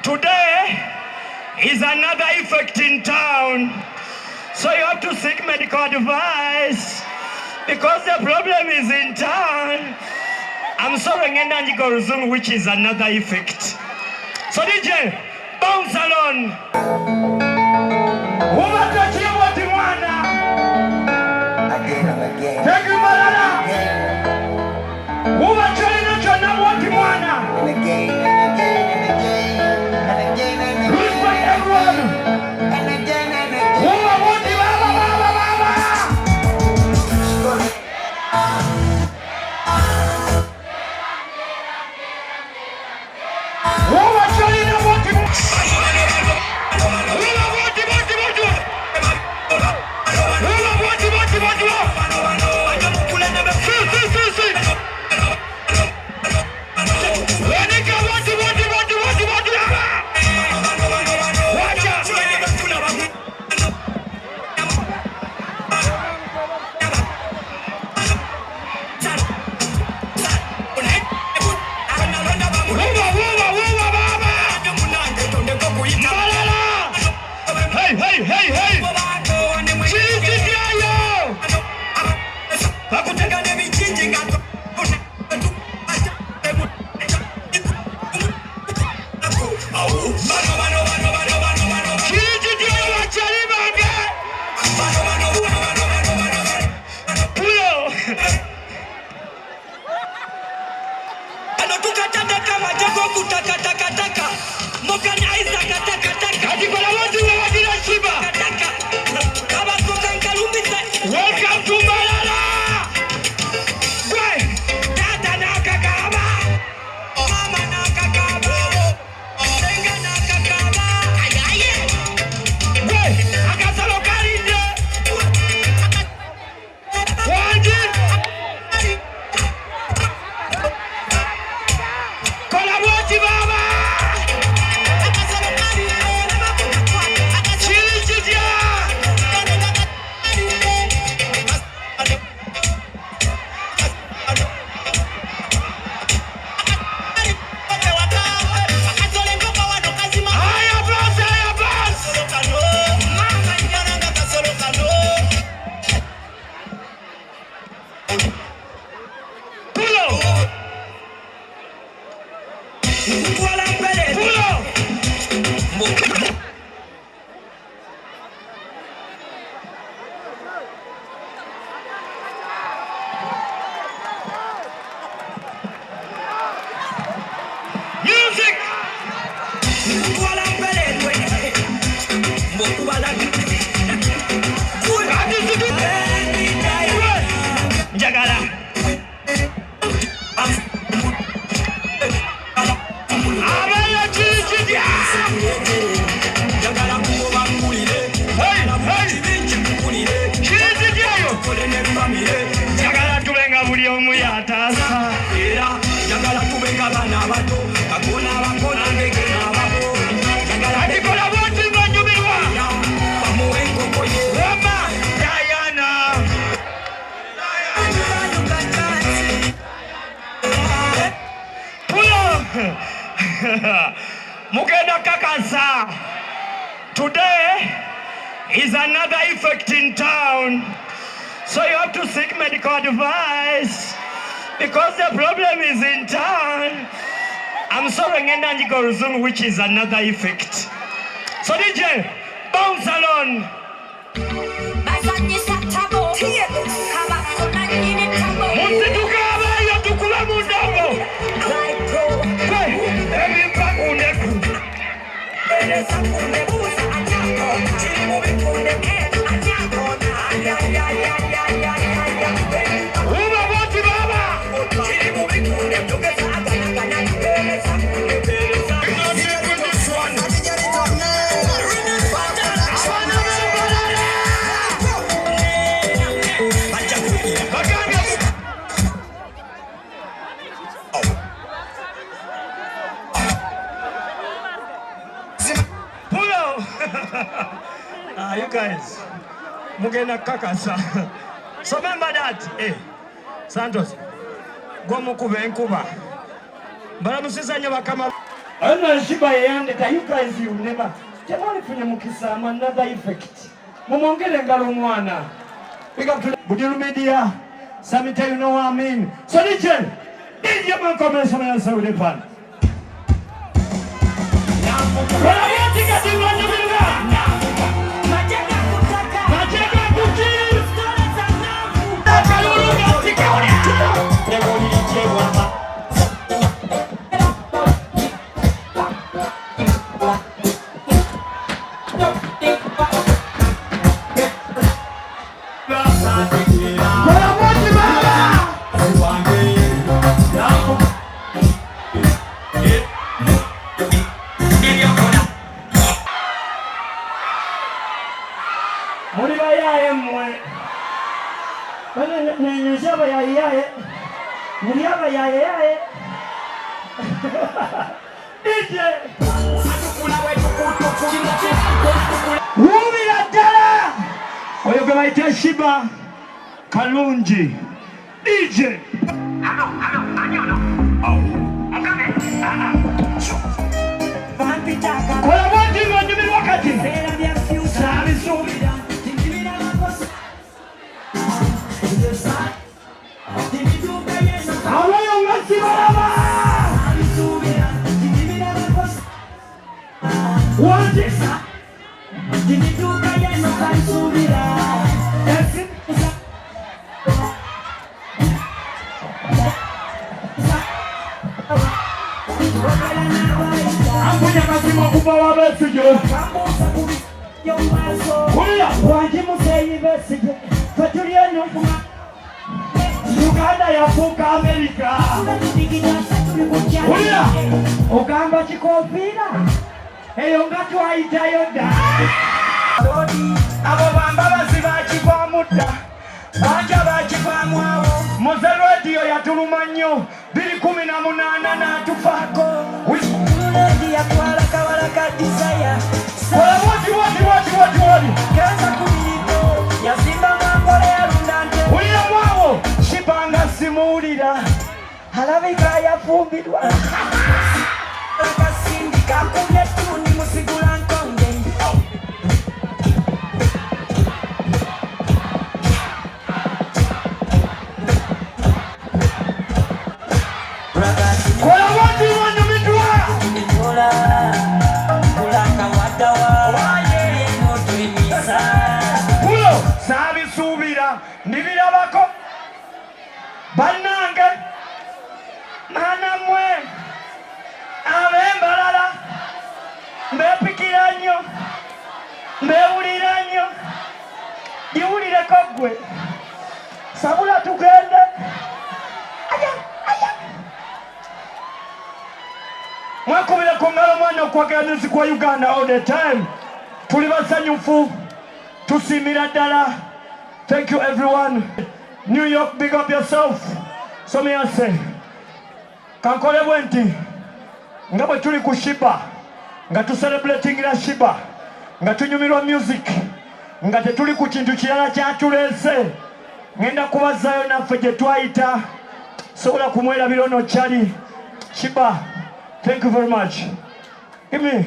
Today is another effect in town. So you have to seek medical advice because the problem is in town. I'm sorry, NKORE, which is another effect. So DJ, bounce along. Welcome to Malala! Mugenda Kakasa. Today is another effect in town. So you have to seek medical advice because the problem is in town. I'm sorry, NKORE, which is another effect. So DJ, bounce along. You guys, mugenda kakasa. So remember that. Hey, Santos, go mukube enkuba. Baramusiza nyo bakama. I know Sheebah yandeka, you guys you never. Jamani funye mukisa another effect. Mumongere ngalo mwana. Pick up to NKORE Media. Samita, you know what I mean. So listen, this is my comments on the Saudi fan. Sheebah Kalunji DJ. Hello. Kwa mwati mwanyumini wakati Awayo ngasi baraba Wanje Uganda yafuka Amerika. Ogamba chikofira eyo ngatu aitayoda abo bamba baziba mudda banja bakivamu awo muze radio yatuluma nnyo 218 n'atufaako radio yatwala kabala ka desire wati kenza kubiriko yazimba Ankole yalunda nte uyamwawo Sheebah nga simuwulira alabika yafumbirwa akasindi kakubye tuni musigula nkonge Nibirabako banange manamwe abembalala mbepikira nnyo mbewulira nnyo giwulireko gwe sabula tugende mwakubire ku ngalo mwana okwageranizi kwa Uganda all the time tuli basanyufu tusimira ddala. Thank you everyone. New York, big up yourself. So me I say, kankole bwenti, nga bwe tuli ku Sheebah, nga tu celebrating la Sheebah, nga tunyumirwa music, nga tetuli ku kintu kirala kyatuleese, ngenda kubazaayo naffe gye twayita, sobola kumwerabira ono kyali. Sheebah, thank you very much. Give me.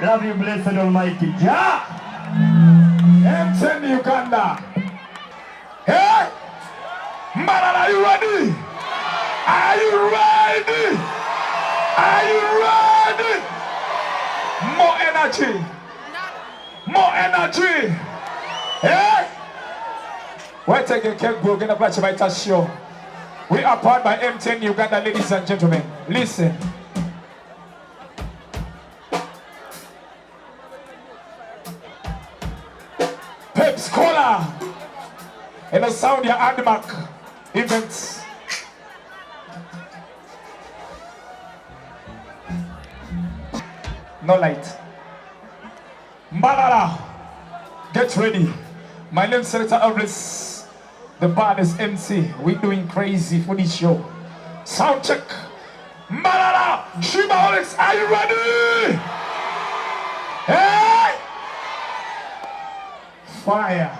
Love you, blessed Almighty Jah. Western Uganda. Hey, Mbala, are you ready? Are you ready? Are you ready? More energy. More energy. Hey, we're taking cake. We're gonna watch my show. We are powered by M10 Uganda, ladies and gentlemen. Listen. Scholar and the sound your Admark events. No light. Mbalala, get ready. My name is Senator Elvis, the baddest MC. We're doing crazy for this show. Sound check. Mbalala, Sheebah, are you ready? Hey! Fire.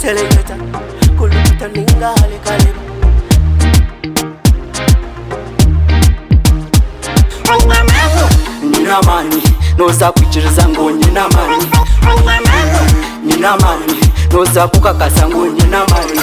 Selecta, kuluta ninga hale kale. Nina mani, noza kuchiriza ngo nina mani. Nina mani, noza kukakasa ngo nina mani.